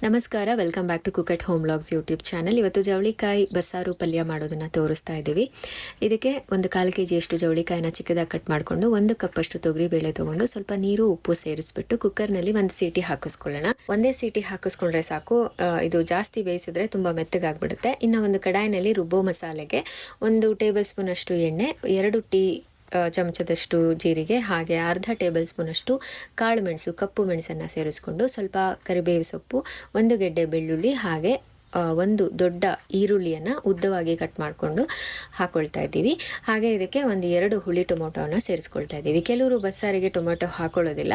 ನಮಸ್ಕಾರ, welcome back to cook at home vlogs YouTube channel. ಇವತ್ತು ಜವಳಿಕಾಯಿ ಬಸ್ಸಾರು ಪಲ್ಯ ಮಾಡೋದನ್ನು ತೋರಿಸ್ತಾ ಇದ್ದೀವಿ. ಇದಕ್ಕೆ 1/4 kg ಜವಳಿಕಾಯಿನ ಚಿಕ್ಕದಾಗಿ ಕಟ್ ಮಾಡಿಕೊಂಡು 1 ಕಪ್ಪಷ್ಟು ತೊಗರಿಬೇಳೆ ತೊಗೊಂಡು ಸ್ವಲ್ಪ ನೀರು ಉಪ್ಪು ಸೇರಿಸ್ಬಿಟ್ಟು ಕುಕ್ಕರ್ನಲ್ಲಿ 1 ಸೀಟಿ ಹಾಕಿಸ್ಕೊಳ್ಳೋಣ. ಒಂದೇ ಸೀಟಿ ಹಾಕಿಸ್ಕೊಂಡ್ರೆ ಸಾಕು. ಇದು ಜಾಸ್ತಿ ಬೇಯಿಸಿದ್ರೆ ತುಂಬ ಮೆತ್ತಗಾಗ್ಬಿಡುತ್ತೆ. ಇನ್ನು ಒಂದು ಕಡಾಯಿನಲ್ಲಿ ರುಬ್ಬೋ ಮಸಾಲೆಗೆ 1 ಟೇಬಲ್ ಸ್ಪೂನ್ ಅಷ್ಟು ಎಣ್ಣೆ, 2 ಟೀ ಚಮಚದಷ್ಟು ಜೀರಿಗೆ, ಹಾಗೆ ಅರ್ಧ ಟೇಬಲ್ ಸ್ಪೂನಷ್ಟು ಕಾಳು ಮೆಣಸು, ಕಪ್ಪು ಮೆಣಸನ್ನು ಸೇರಿಸ್ಕೊಂಡು ಸ್ವಲ್ಪ ಕರಿಬೇವು ಸೊಪ್ಪು, 1 ಗೆಡ್ಡೆ ಬೆಳ್ಳುಳ್ಳಿ, ಹಾಗೆ 1 ದೊಡ್ಡ ಈರುಳ್ಳಿಯನ್ನು ಉದ್ದವಾಗಿ ಕಟ್ ಮಾಡಿಕೊಂಡು ಹಾಕ್ಕೊಳ್ತಾ ಇದ್ದೀವಿ. ಹಾಗೆ ಇದಕ್ಕೆ 2 ಹುಳಿ ಟೊಮೊಟೊವನ್ನು ಸೇರಿಸ್ಕೊಳ್ತಾ ಇದ್ದೀವಿ. ಕೆಲವರು ಬಸ್ಸಾರಿಗೆ ಟೊಮೆಟೊ ಹಾಕೊಳ್ಳೋದಿಲ್ಲ,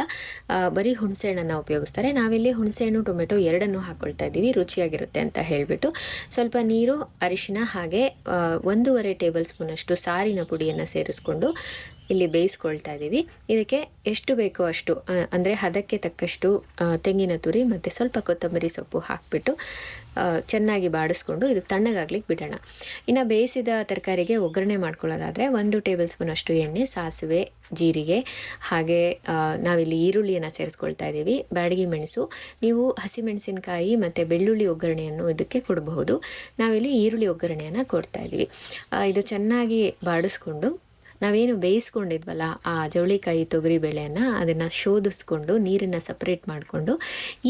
ಬರೀ ಹುಣಸೆಹಣ್ಣನ್ನು ಉಪಯೋಗಿಸ್ತಾರೆ. ನಾವಿಲ್ಲಿ ಹುಣಸೆಹಣ್ಣು ಟೊಮೆಟೊ ಎರಡನ್ನೂ ಹಾಕ್ಕೊಳ್ತಾ ಇದ್ದೀವಿ, ರುಚಿಯಾಗಿರುತ್ತೆ ಅಂತ ಹೇಳಿಬಿಟ್ಟು. ಸ್ವಲ್ಪ ನೀರು, ಅರಿಶಿನ, ಹಾಗೆ 1.5 ಟೇಬಲ್ ಸ್ಪೂನಷ್ಟು ಸಾರಿನ ಪುಡಿಯನ್ನು ಸೇರಿಸ್ಕೊಂಡು ಇಲ್ಲಿ ಬೇಯಿಸ್ಕೊಳ್ತಾ ಇದ್ದೀವಿ. ಇದಕ್ಕೆ ಎಷ್ಟು ಬೇಕೋ ಅಷ್ಟು, ಅಂದರೆ ಹದಕ್ಕೆ ತಕ್ಕಷ್ಟು ತೆಂಗಿನ ತುರಿ ಮತ್ತು ಸ್ವಲ್ಪ ಕೊತ್ತಂಬರಿ ಸೊಪ್ಪು ಹಾಕಿಬಿಟ್ಟು ಚೆನ್ನಾಗಿ ಬಾಡಿಸ್ಕೊಂಡು ಇದು ತಣ್ಣಗಾಗ್ಲಿಕ್ಕೆ ಬಿಡೋಣ. ಇನ್ನು ಬೇಯಿಸಿದ ತರಕಾರಿಗೆ ಒಗ್ಗರಣೆ ಮಾಡ್ಕೊಳ್ಳೋದಾದರೆ 1 ಟೇಬಲ್ ಸ್ಪೂನ್ ಅಷ್ಟು ಎಣ್ಣೆ, ಸಾಸಿವೆ, ಜೀರಿಗೆ, ಹಾಗೆ ನಾವಿಲ್ಲಿ ಈರುಳ್ಳಿಯನ್ನು ಸೇರಿಸ್ಕೊಳ್ತಾ ಇದ್ದೀವಿ, ಬ್ಯಾಡಗಿ ಮೆಣಸು. ನೀವು ಹಸಿಮೆಣಸಿನಕಾಯಿ ಮತ್ತು ಬೆಳ್ಳುಳ್ಳಿ ಒಗ್ಗರಣೆಯನ್ನು ಇದಕ್ಕೆ ಕೊಡಬಹುದು. ನಾವಿಲ್ಲಿ ಈರುಳ್ಳಿ ಒಗ್ಗರಣೆಯನ್ನು ಕೊಡ್ತಾ ಇದ್ದೀವಿ. ಇದು ಚೆನ್ನಾಗಿ ಬಾಡಿಸ್ಕೊಂಡು ನಾವೇನು ಬೇಯಿಸ್ಕೊಂಡಿದ್ವಲ್ಲ ಆ ಜವಳಿಕಾಯಿ ತೊಗರಿಬೇಳೆಯನ್ನು ಅದನ್ನು ಶೋಧಿಸ್ಕೊಂಡು ನೀರನ್ನು ಸಪ್ರೇಟ್ ಮಾಡಿಕೊಂಡು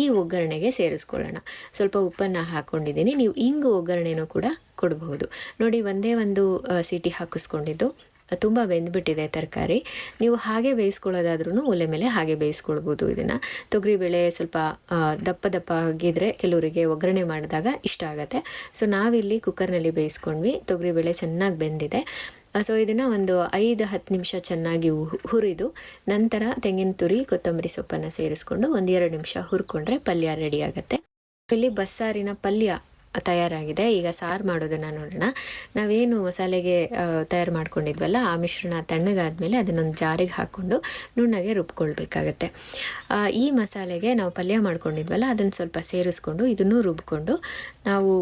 ಈ ಒಗ್ಗರಣೆಗೆ ಸೇರಿಸ್ಕೊಳ್ಳೋಣ. ಸ್ವಲ್ಪ ಉಪ್ಪನ್ನು ಹಾಕ್ಕೊಂಡಿದ್ದೀನಿ. ನೀವು ಇಂಗು ಒಗ್ಗರಣೆನೂ ಕೂಡ ಕೊಡಬಹುದು. ನೋಡಿ, ಒಂದೇ ಒಂದು ಸೀಟಿ ಹಾಕಿಸ್ಕೊಂಡಿದ್ದು ತುಂಬ ಬೆಂದ್ಬಿಟ್ಟಿದೆ ತರಕಾರಿ. ನೀವು ಹಾಗೆ ಬೇಯಿಸ್ಕೊಳ್ಳೋದಾದ್ರೂ ಒಲೆ ಮೇಲೆ ಹಾಗೆ ಬೇಯಿಸ್ಕೊಳ್ಬೋದು. ಇದನ್ನು ತೊಗರಿಬೇಳೆ ಸ್ವಲ್ಪ ದಪ್ಪ ಆಗಿದ್ರೆ ಕೆಲವರಿಗೆ ಒಗ್ಗರಣೆ ಮಾಡಿದಾಗ ಇಷ್ಟ ಆಗುತ್ತೆ. ಸೊ ನಾವಿಲ್ಲಿ ಕುಕ್ಕರ್ನಲ್ಲಿ ಬೇಯಿಸ್ಕೊಂಡ್ವಿ. ತೊಗರಿಬೇಳೆ ಚೆನ್ನಾಗಿ ಬೆಂದಿದೆ. ಸೊ ಇದನ್ನು ಒಂದು 5-10 ನಿಮಿಷ ಚೆನ್ನಾಗಿ ಹುರಿದು ನಂತರ ತೆಂಗಿನ ತುರಿ, ಕೊತ್ತಂಬರಿ ಸೊಪ್ಪನ್ನು ಸೇರಿಸ್ಕೊಂಡು 1-2 ನಿಮಿಷ ಹುರ್ಕೊಂಡ್ರೆ ಪಲ್ಯ ರೆಡಿ ಆಗುತ್ತೆ. ಇಲ್ಲಿ ಬಸ್ಸಾರಿನ ಪಲ್ಯ ತಯಾರಾಗಿದೆ. ಈಗ ಸಾರು ಮಾಡೋದನ್ನು ನೋಡೋಣ. ನಾವೇನು ಮಸಾಲೆಗೆ ತಯಾರು ಮಾಡ್ಕೊಂಡಿದ್ವಲ್ಲ ಆ ಮಿಶ್ರಣ ತಣ್ಣಗಾದ್ಮೇಲೆ ಅದನ್ನೊಂದು ಜಾರಿಗೆ ಹಾಕ್ಕೊಂಡು ನುಣ್ಣಗೆ ರುಬ್ಕೊಳ್ಬೇಕಾಗತ್ತೆ. ಈ ಮಸಾಲೆಗೆ ನಾವು ಪಲ್ಯ ಮಾಡ್ಕೊಂಡಿದ್ವಲ್ಲ ಅದನ್ನು ಸ್ವಲ್ಪ ಸೇರಿಸ್ಕೊಂಡು ಇದನ್ನು ರುಬ್ಕೊಂಡು ನಾವು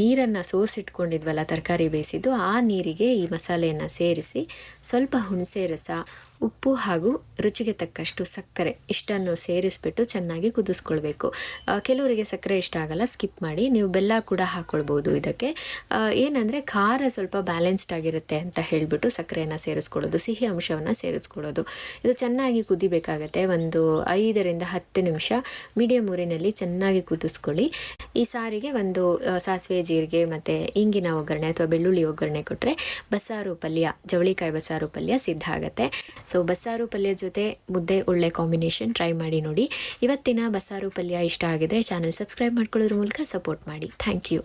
ನೀರನ್ನು ಸೋಸಿಟ್ಕೊಂಡಿದ್ವಲ್ಲ ತರಕಾರಿ ಬೇಯಿಸಿದ್ದು, ಆ ನೀರಿಗೆ ಈ ಮಸಾಲೆಯನ್ನು ಸೇರಿಸಿ ಸ್ವಲ್ಪ ಹುಣಸೆ ರಸ, ಉಪ್ಪು ಹಾಗೂ ರುಚಿಗೆ ತಕ್ಕಷ್ಟು ಸಕ್ಕರೆ ಇಷ್ಟನ್ನು ಸೇರಿಸ್ಬಿಟ್ಟು ಚೆನ್ನಾಗಿ ಕುದಿಸ್ಕೊಳ್ಬೇಕು. ಕೆಲವರಿಗೆ ಸಕ್ಕರೆ ಇಷ್ಟ ಆಗಲ್ಲ, ಸ್ಕಿಪ್ ಮಾಡಿ. ನೀವು ಬೆಲ್ಲ ಕೂಡ ಹಾಕ್ಕೊಳ್ಬೋದು ಇದಕ್ಕೆ. ಏನಂದರೆ ಖಾರ ಸ್ವಲ್ಪ ಬ್ಯಾಲೆನ್ಸ್ಡ್ ಆಗಿರುತ್ತೆ ಅಂತ ಹೇಳಿಬಿಟ್ಟು ಸಕ್ಕರೆಯನ್ನು ಸೇರಿಸ್ಕೊಳ್ಳೋದು, ಸಿಹಿ ಅಂಶವನ್ನು ಸೇರಿಸ್ಕೊಳ್ಳೋದು. ಇದು ಚೆನ್ನಾಗಿ ಕುದಿಬೇಕಾಗತ್ತೆ. ಒಂದು 5-10 ನಿಮಿಷ ಮೀಡಿಯಮ್ ಊರಿನಲ್ಲಿ ಚೆನ್ನಾಗಿ ಕುದಿಸ್ಕೊಳ್ಳಿ. ಈ ಸಾರಿಗೆ ಒಂದು ಸಾಸಿವೆ, ಜೀರಿಗೆ ಮತ್ತು ಇಂಗಿನ ಒಗ್ಗರಣೆ ಅಥವಾ ಬೆಳ್ಳುಳ್ಳಿ ಒಗ್ಗರಣೆ ಕೊಟ್ಟರೆ ಬಸ್ಸಾರು ಪಲ್ಯ, ಜವಳಿಕಾಯಿ ಬಸ್ಸಾರು ಪಲ್ಯ ಸಿದ್ಧ ಆಗುತ್ತೆ. ಸೊ ಬಸ್ಸಾರು ಪಲ್ಯ ಜೊತೆ ಮುದ್ದೆ ಒಳ್ಳೆ ಕಾಂಬಿನೇಷನ್, ಟ್ರೈ ಮಾಡಿ ನೋಡಿ. ಇವತ್ತಿನ ಬಸ್ಸಾರು ಪಲ್ಯ ಇಷ್ಟ ಆಗಿದ್ರೆ ಚಾನಲ್ ಸಬ್ಸ್ಕ್ರೈಬ್ ಮಾಡ್ಕೊಳ್ಳೋದ್ರ ಮೂಲಕ ಸಪೋರ್ಟ್ ಮಾಡಿ. Thank you.